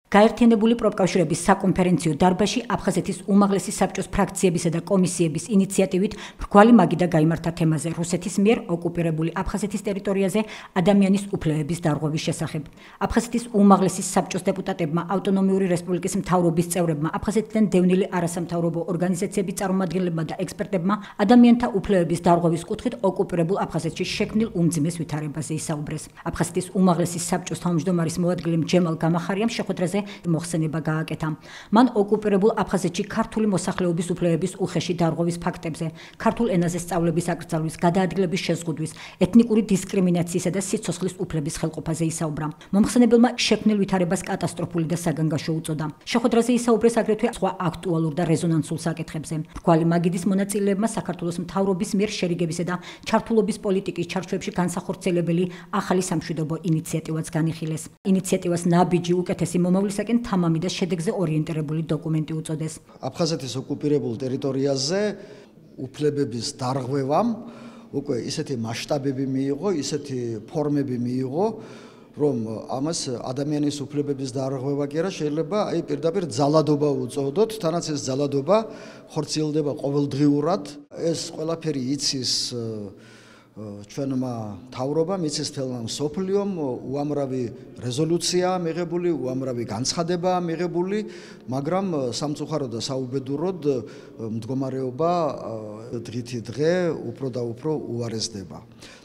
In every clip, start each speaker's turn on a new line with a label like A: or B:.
A: გაერთიანებული პროფკავშირების საკონფერენციო დარბაზში აფხაზეთის უმაღლესი საბჭოს ფრაქციებისა და კომისიების ინიციატივით მრგვალი მაგიდა გაიმართა თემაზე რუსეთის მიერ ოკუპირებული აფხაზეთის ტერიტორიაზე ადამიანის უფლებების დარღვევის შესახებ. აფხაზეთის უმაღლესი საბჭოს დეპუტატებმა, ავტონომიური რესპუბლიკის მთავრობის წევრებმა, აფხაზეთიდან დევნილი არასამთავრობო ორგანიზაციების წარმომადგენლებმა და ექსპერტებმა ადამიანთა უფლებების დარღვევის კუთხით ოკუპირებულ აფხაზეთში შექმნილ უმძიმეს ვითარებაზე ისაუბრეს. აფხაზეთის უმაღლესი საბჭოს თავმჯდომარის მოადგილე ჯემალ გამახარიამ შეხვედრაზე მოხსენება გააკეთა. მან ოკუპირებულ აფხაზეთში ქართული მოსახლეობის უფლებების უხეში დარღვევის ფაქტებზე, ქართულ ენაზე სწავლების აკრძალვის, გადაადგილების შეზღუდვის, ეთნიკური დისკრიმინაციისა და სიცოცხლის უფლების ხელყოფაზე ისაუბრა. მომხსენებელმა შექმნილ ვითარებას კატასტროფული და საგანგაშო უწოდა. შეხვედრაზე ისაუბრეს აგრეთვე სხვა აქტუალურ და რეზონანსულ საკითხებზე. მრგვალი მაგიდის მონაწილეებმა საქართველოს მთავრობის მიერ შერიგებისა და ჩართულობის პოლიტიკის ჩარჩოებში განსახორციელებელი ახალი სამშვიდობო ინიციატივაც განიხილეს. ინიციატივას ნაბიჯი უკეთესი მომავლისაკენ თამამი და შედეგზე ორიენტირებული დოკუმენტი უწოდეს.
B: აფხაზეთის ოკუპირებულ ტერიტორიაზე უფლებების დარღვევამ უკვე ისეთი მასშტაბები მიიღო, ისეთი ფორმები მიიღო, რომ ამას ადამიანის უფლებების დარღვევა კი არა, შეიძლება პირდაპირ ძალადობა უწოდოთ, თანაც ეს ძალადობა ხორციელდება ყოველდღიურად. ეს ყველაფერი იცის ჩვენმა მთავრობამ, იცის მთელმა მსოფლიომ, უამრავი რეზოლუციაა მიღებული, უამრავი განცხადებაა მიღებული, მაგრამ სამწუხაროდ და საუბედუროდ მდგომარეობა დღითი დღე უფრო და უფრო უარესდება.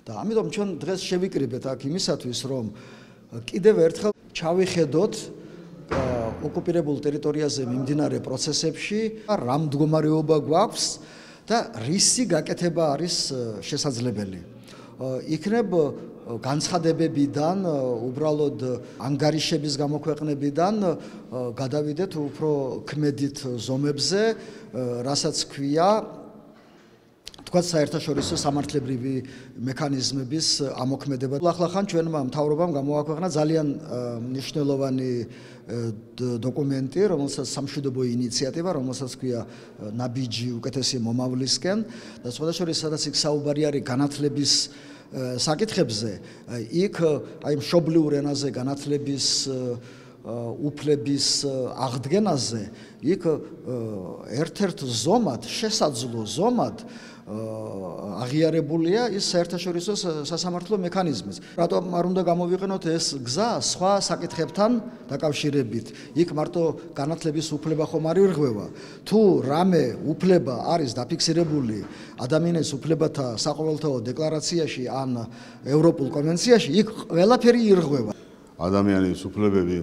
B: და ამიტომ ჩვენ დღეს შევიკრიბეთ აქ იმისათვის, რომ კიდევ ერთხელ ჩავიხედოთ ოკუპირებულ ტერიტორიაზე მიმდინარე პროცესებში რა მდგომარეობა გვაქვს და რისი გაკეთება არის შესაძლებელი. იქნებ განცხადებებიდან, უბრალოდ ანგარიშების გამოქვეყნებიდან გადავიდეთ უფრო ქმედით ზომებზე, რასაც ქვია თქვათ საერთაშორისო სამართლებრივი მექანიზმების ამოქმედება. ახლახან ჩვენმა მთავრობამ გამოაქვეყნა ძალიან მნიშვნელოვანი დოკუმენტი, რომელსაც სამშვიდობო ინიციატივა, რომელსაც ქვია ნაბიჯი უკეთესი მომავლისკენ და სხვადასხვა სადაც იქ საუბარი არის განათლების საკითხებზე, იქ აი მშობლიურ ენაზე განათლების უფლების აღდგენაზე, იქ ერთ-ერთ ზომად, შესაძლო ზომად აღიარებულია ის საერთაშორისო სასამართლო მექანიზმიც. რატომ არ უნდა გამოვიყენოთ ეს გზა სხვა საკითხებთან დაკავშირებით? იქ მარტო განათლების უფლება ხომ არ ირღვევა. თუ რამე უფლება არის დაფიქსირებული ადამიანის უფლებათა საყოველთაო დეკლარაციაში ან ევროპულ კონვენციაში, იქ ყველაფერი ირღვევა.
C: ადამიანის უფლებები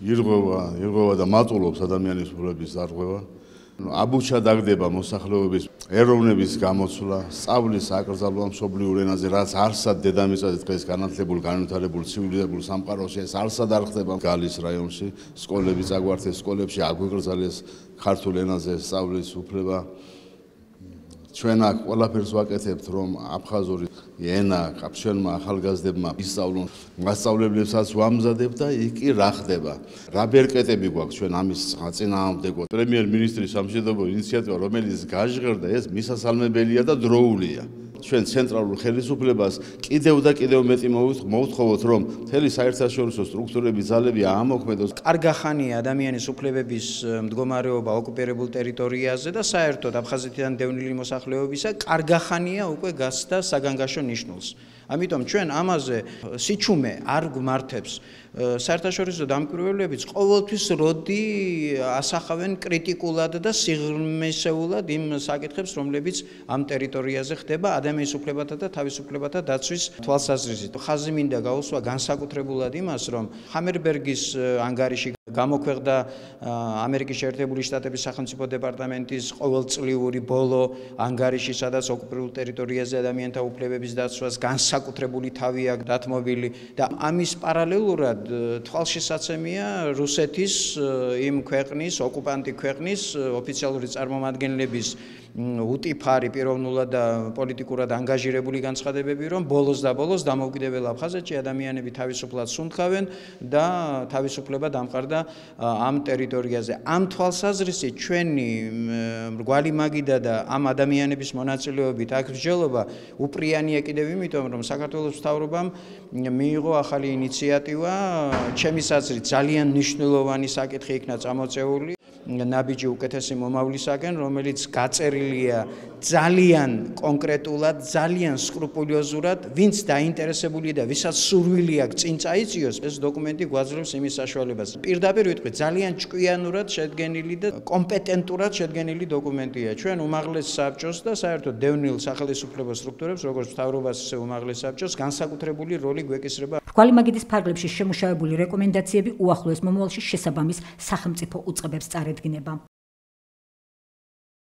C: ირღვევა და მატულობს ადამიანის უფლების დარღვევა. აბუჩა დაგდება მოსახლეობის ეროვნების გამოცვლა, სწავლის აკრძალვა მშობლიურ ენაზე, რაც არსად დედამიწაზე დღეს განათლებულ, განვითარებულ, ცივილიზებულ სამყაროში ეს არსად არ ხდება. გალის რაიონში სკოლები წაგვართეს, სკოლებში აგვიკრძალეს ქართულ ენაზე სწავლის უფლება. ჩვენ აქ ყველაფერს ვაკეთებთ, რომ აფხაზური ენა ჩვენმა ახალგაზრდებმა ისწავლონ, მასწავლებლებსაც ვამზადებთ და იქ კი რა ხდება. რა ბერკეტები გვაქვს ჩვენ ამის წინააღმდეგო. პრემიერ-მინისტრის სამშვიდობო ინიციატივა, რომელიც გაჟღერდა, ეს მისასალმებელია და დროულია. ჩვენ ცენტრალურ ხელისუფლებას კიდევ და კიდევ მეტი მოვთხოვოთ, რომ მთელი საერთაშორისო სტრუქტურები ძალები ამოქმედოს.
D: კარგახანია ადამიანის უფლებების მდგომარეობა ოკუპირებულ ტერიტორიაზე და საერთოდ აფხაზეთიდან დევნილი მოსახლეობისა კარგახანია უკვე გასცდა საგანგაშო ნიშნულს. ამიტომ ჩვენ ამაზე სიჩუმე არ გვმართებს. საერთაშორისო დამკვირვებლებიც ყოველთვის როდი ასახავენ კრიტიკულად და სიღრმისეულად იმ საკითხებს, რომლებიც ამ ტერიტორიაზე ხდება ადამიანის უფლებათა და თავისუფლებათა დაცვის თვალსაზრისით. ხაზი მინდა გაუსვა განსაკუთრებულად იმას, რომ ჰამერბერგის ანგარიში გამოქვეყნდა ამერიკის შეერთებული შტატების სახელმწიფო დეპარტამენტის ყოველწლიური ბოლო ანგარიში, სადაც ოკუპირებულ ტერიტორიაზე ადამიანთა უფლებების დაცვას განსაკუთრებული თავი აქვს დათმობილი და ამის პარალელურად თვალშისაცემია რუსეთის იმ ქვეყნის, ოკუპანტი ქვეყნის ოფიციალური წარმომადგენლების უტიფარი პიროვნულად და პოლიტიკურად ანგაჟირებული განცხადებები, რომ ბოლოს და ბოლოს დამოუკიდებელ აფხაზეთში ადამიანები თავისუფლად სუნთქავენ და თავისუფლება დამყარდა ამ ტერიტორიაზე. ამ თვალსაზრისით ჩვენი მრგვალი მაგიდა და ამ ადამიანების მონაწილეობით აქ მსჯელობა უპრიანია კიდევ იმიტომ, რომ საქართველოს მთავრობამ მიიღო ახალი ინიციატივა, ჩემის აზრით ძალიან მნიშვნელოვანი საკითხი იქნა წამოწეული ნაბიჯი უკეთესი მომავლისაგან, რომელიც გაწერილია ძალიან კონკრეტულად, ძალიან სკრუპულოზურად, ვინც დაინტერესებული და ვისაც სურვილი აქვს წინ წაიწიოს, ეს დოკუმენტი გვაძლევს იმის საშუალებას. პირდაპირ ვიტყვი, ძალიან ჭკვიანურად შედგენილი და კომპეტენტურად შედგენილი დოკუმენტია. ჩვენ უმაღლეს საბჭოს და საერთოდ დევნილ სახელმწიფო სტრუქტურებს, როგორც მთავრობას, ისე უმაღლეს საბჭოს, განსაკუთრებული როლი გვეკისრება.
A: მრგვალი მაგიდის ფარგლებში შემუშავებული რეკომენდაციები უახლოეს მომავალში შესაბამის სახელმწიფო უწყებებს წარედგინება.